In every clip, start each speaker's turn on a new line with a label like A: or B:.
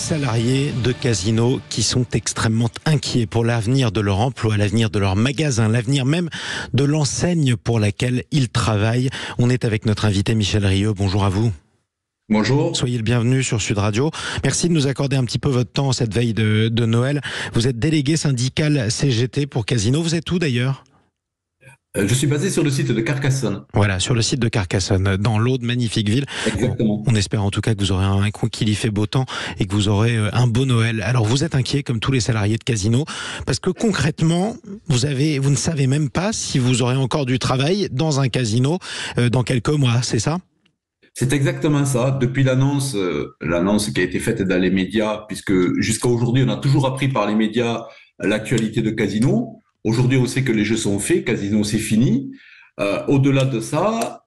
A: salariés de Casino qui sont extrêmement inquiets pour l'avenir de leur emploi, l'avenir de leur magasin, l'avenir même de l'enseigne pour laquelle ils travaillent. On est avec notre invité Michel Rieux. Bonjour à vous.
B: Bonjour.
A: Soyez le bienvenu sur Sud Radio. Merci de nous accorder un petit peu votre temps cette veille de Noël. Vous êtes délégué syndical CGT pour Casino. Vous êtes où d'ailleurs ?
B: Je suis basé sur le site de Carcassonne.
A: Voilà, sur le site de Carcassonne, dans l'Aude, magnifique ville.
B: Exactement.
A: On espère en tout cas que vous aurez qu'il y fait beau temps et que vous aurez un beau Noël. Alors vous êtes inquiet comme tous les salariés de Casino parce que concrètement, vous ne savez même pas si vous aurez encore du travail dans un casino dans quelques mois, c'est ça ?
B: C'est exactement ça. Depuis l'annonce qui a été faite dans les médias, puisque jusqu'à aujourd'hui, on a toujours appris par les médias l'actualité de Casino. Aujourd'hui, on sait que les jeux sont faits, Casino, c'est fini. Au-delà de ça,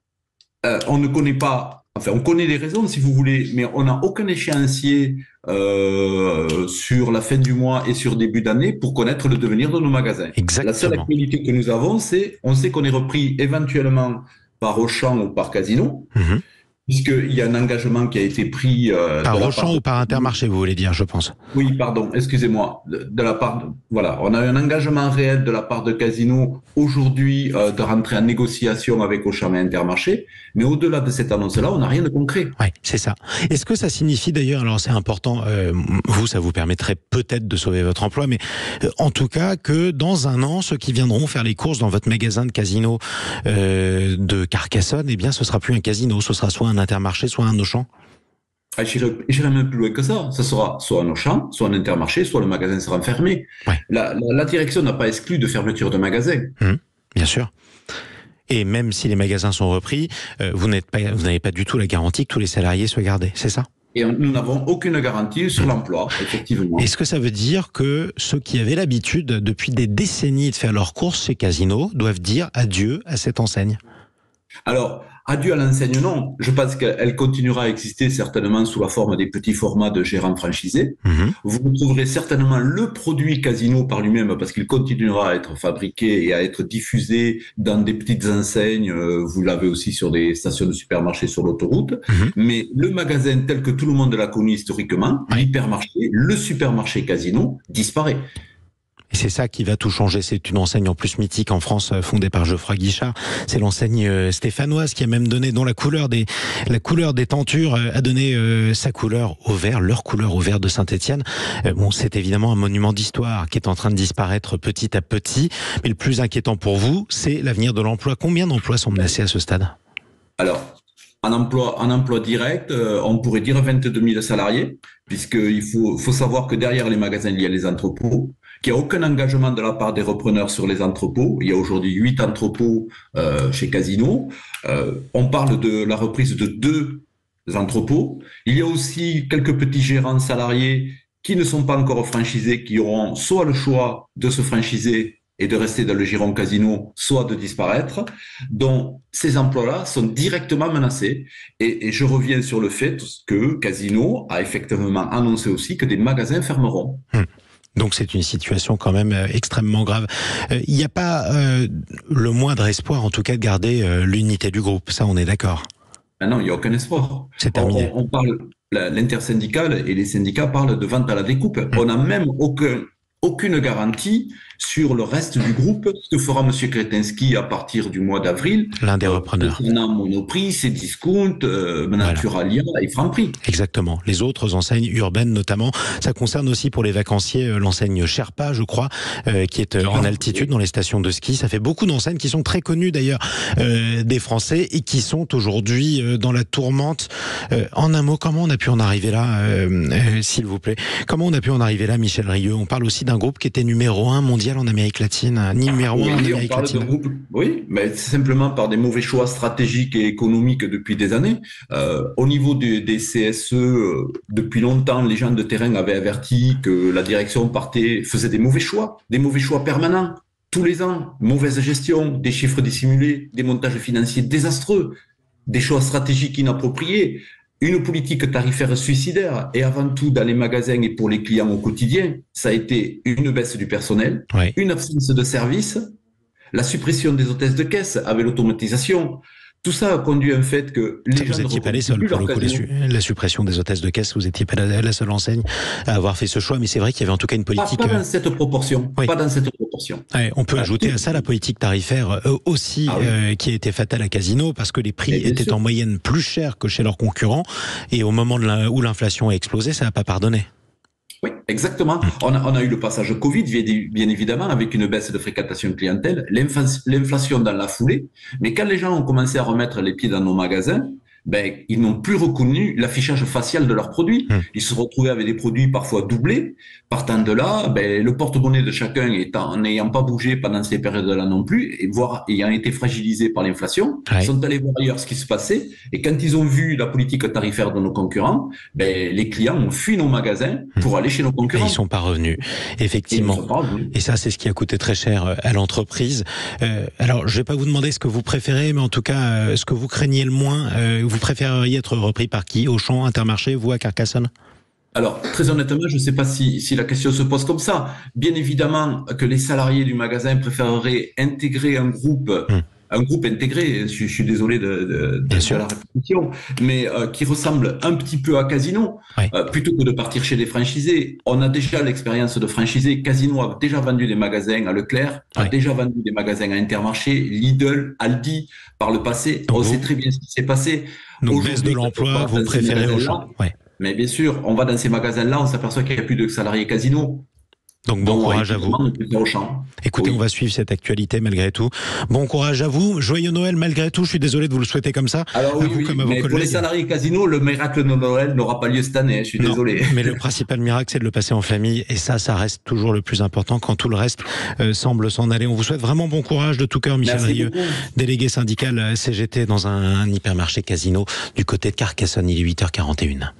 B: on ne connaît pas, enfin, on connaît les raisons, si vous voulez, mais on n'a aucun échéancier sur la fin du mois et sur début d'année pour connaître le devenir de nos magasins.
A: Exactement.
B: La seule actualité que nous avons, c'est, on sait qu'on est repris éventuellement par Auchan ou par Casino. Mm-hmm. Puisqu'il y a un engagement qui a été pris...
A: par Auchan ou par Intermarché, vous voulez dire, je pense.
B: Oui, pardon, excusez-moi. De la part voilà, on a un engagement réel de la part de Casino aujourd'hui de rentrer en négociation avec Auchan et Intermarché. Mais au-delà de cette annonce-là, on n'a rien de concret.
A: Oui, c'est ça. Est-ce que ça signifie d'ailleurs, alors c'est important, vous, ça vous permettrait peut-être de sauver votre emploi, mais en tout cas que dans un an, ceux qui viendront faire les courses dans votre magasin de Casino de Carcassonne, eh bien, ce sera plus un Casino, ce sera soit un Intermarché, soit un Auchan.
B: J'irai même plus loin que ça. Ça sera soit un Auchan, soit un Intermarché, soit le magasin sera fermé. Ouais. La direction n'a pas exclu de fermeture de magasin.
A: Bien sûr. Et même si les magasins sont repris, vous n'avez pas du tout la garantie que tous les salariés soient gardés, c'est ça ?
B: Et nous n'avons aucune garantie sur l'emploi, effectivement.
A: Est-ce que ça veut dire que ceux qui avaient l'habitude depuis des décennies de faire leurs courses chez Casino doivent dire adieu à cette enseigne ?
B: Alors, adieu à l'enseigne, non. Je pense qu'elle continuera à exister certainement sous la forme des petits formats de gérants franchisés. Mmh. Vous trouverez certainement le produit Casino par lui-même parce qu'il continuera à être fabriqué et à être diffusé dans des petites enseignes. Vous l'avez aussi sur des stations de supermarché sur l'autoroute. Mmh. Mais le magasin tel que tout le monde l'a connu historiquement, l'hypermarché, le supermarché Casino, disparaît.
A: Et c'est ça qui va tout changer. C'est une enseigne en plus mythique en France, fondée par Geoffroy Guichard. C'est l'enseigne stéphanoise qui a même donné, dont la couleur des tentures a donné sa couleur au vert, leur couleur au vert de Saint-Étienne. Bon, c'est évidemment un monument d'histoire qui est en train de disparaître petit à petit. Mais le plus inquiétant pour vous, c'est l'avenir de l'emploi. Combien d'emplois sont menacés à ce stade ?
B: Alors, en emploi direct, on pourrait dire 22 000 salariés, puisqu'il faut savoir que derrière les magasins, il y a les entrepôts, qu'il n'y a aucun engagement de la part des repreneurs sur les entrepôts. Il y a aujourd'hui 8 entrepôts chez Casino. On parle de la reprise de 2 entrepôts. Il y a aussi quelques petits gérants salariés qui ne sont pas encore franchisés, qui auront soit le choix de se franchiser et de rester dans le giron Casino, soit de disparaître. Donc, ces emplois-là sont directement menacés. Et je reviens sur le fait que Casino a effectivement annoncé aussi que des magasins fermeront.
A: Donc c'est une situation quand même extrêmement grave. Il n'y a pas le moindre espoir, en tout cas, de garder l'unité du groupe. Ça, on est d'accord.
B: Ah non, il n'y a aucun espoir.
A: C'est terminé.
B: On parle, l'intersyndicale et les syndicats parlent de vente à la découpe. On n'a même aucune garantie sur le reste du groupe, ce que fera M. Kretinsky à partir du mois d'avril.
A: L'un des repreneurs.
B: Monoprix, Cdiscount, Naturalia et Franprix.
A: Exactement. Les autres enseignes urbaines notamment. Ça concerne aussi pour les vacanciers l'enseigne Sherpa, je crois, qui est en altitude dans les stations de ski. Ça fait beaucoup d'enseignes qui sont très connues d'ailleurs des Français et qui sont aujourd'hui dans la tourmente. En un mot, comment on a pu en arriver là, s'il vous plaît ? Comment on a pu en arriver là, Michel Rieux ? On parle aussi d'un groupe qui était numéro 1 mondial en Amérique latine, numéro 1 en Amérique latine.
B: Oui, mais c'est simplement par des mauvais choix stratégiques et économiques depuis des années. Au niveau des CSE, depuis longtemps, les gens de terrain avaient averti que la direction faisait des mauvais choix permanents. Tous les ans, mauvaise gestion, des chiffres dissimulés, des montages financiers désastreux, des choix stratégiques inappropriés. Une politique tarifaire suicidaire et avant tout dans les magasins et pour les clients au quotidien, ça a été une baisse du personnel, une absence de service, la suppression des hôtesses de caisse avec l'automatisation. Tout ça a conduit à un fait que les gens
A: vous n'étiez pas les seuls, pour le coup, la suppression des hôtesses de caisse, vous n'étiez pas la seule enseigne à avoir fait ce choix, mais c'est vrai qu'il y avait en tout cas une politique...
B: Pas dans cette proportion.
A: Oui.
B: Pas dans cette proportion.
A: Ouais, on peut ajouter à ça la politique tarifaire aussi, qui a été fatale à Casino, parce que les prix étaient en moyenne plus chers que chez leurs concurrents, et au moment où l'inflation a explosé, ça n'a pas pardonné.
B: Oui, exactement. On a eu le passage Covid, bien évidemment, avec une baisse de fréquentation de clientèle, l'inflation dans la foulée. Mais quand les gens ont commencé à remettre les pieds dans nos magasins, ben, ils n'ont plus reconnu l'affichage facial de leurs produits. Ils se retrouvaient avec des produits parfois doublés. Partant de là, ben, le porte-monnaie de chacun n'ayant pas bougé pendant ces périodes-là non plus, et voire ayant été fragilisé par l'inflation, sont allés voir ailleurs ce qui se passait. Et quand ils ont vu la politique tarifaire de nos concurrents, ben, les clients ont fui nos magasins pour aller chez nos concurrents.
A: Et ils sont pas revenus, effectivement. Et ça, c'est ce qui a coûté très cher à l'entreprise. Alors, je vais pas vous demander ce que vous préférez, mais en tout cas, ce que vous craignez le moins, vous préféreriez être repris par qui? Auchan, Intermarché, vous à Carcassonne?
B: Alors, très honnêtement, je ne sais pas si la question se pose comme ça. Bien évidemment que les salariés du magasin préféreraient intégrer un groupe intégré, je suis désolé de la répétition, mais qui ressemble un petit peu à Casino, plutôt que de partir chez des franchisés. On a déjà l'expérience de franchisés. Casino a déjà vendu des magasins à Leclerc, a déjà vendu des magasins à Intermarché, Lidl, Aldi, par le passé. On sait très bien ce qui s'est passé.
A: Donc, baisse de l'emploi, vous préférez Auchan.
B: Mais bien sûr, on va dans ces magasins-là, on s'aperçoit qu'il n'y a plus de salariés Casino.
A: Donc bon courage à vous. Écoutez, on va suivre cette actualité malgré tout. Bon courage à vous. Joyeux Noël malgré tout. Je suis désolé de vous le souhaiter comme ça.
B: Alors oui, mais pour les salariés Casino, le miracle de Noël n'aura pas lieu cette année. Je suis désolé.
A: Mais le principal miracle, c'est de le passer en famille. Et ça reste toujours le plus important quand tout le reste semble s'en aller. On vous souhaite vraiment bon courage de tout cœur, Michel Rieux, délégué syndical CGT dans un hypermarché Casino du côté de Carcassonne. Il est 8h41.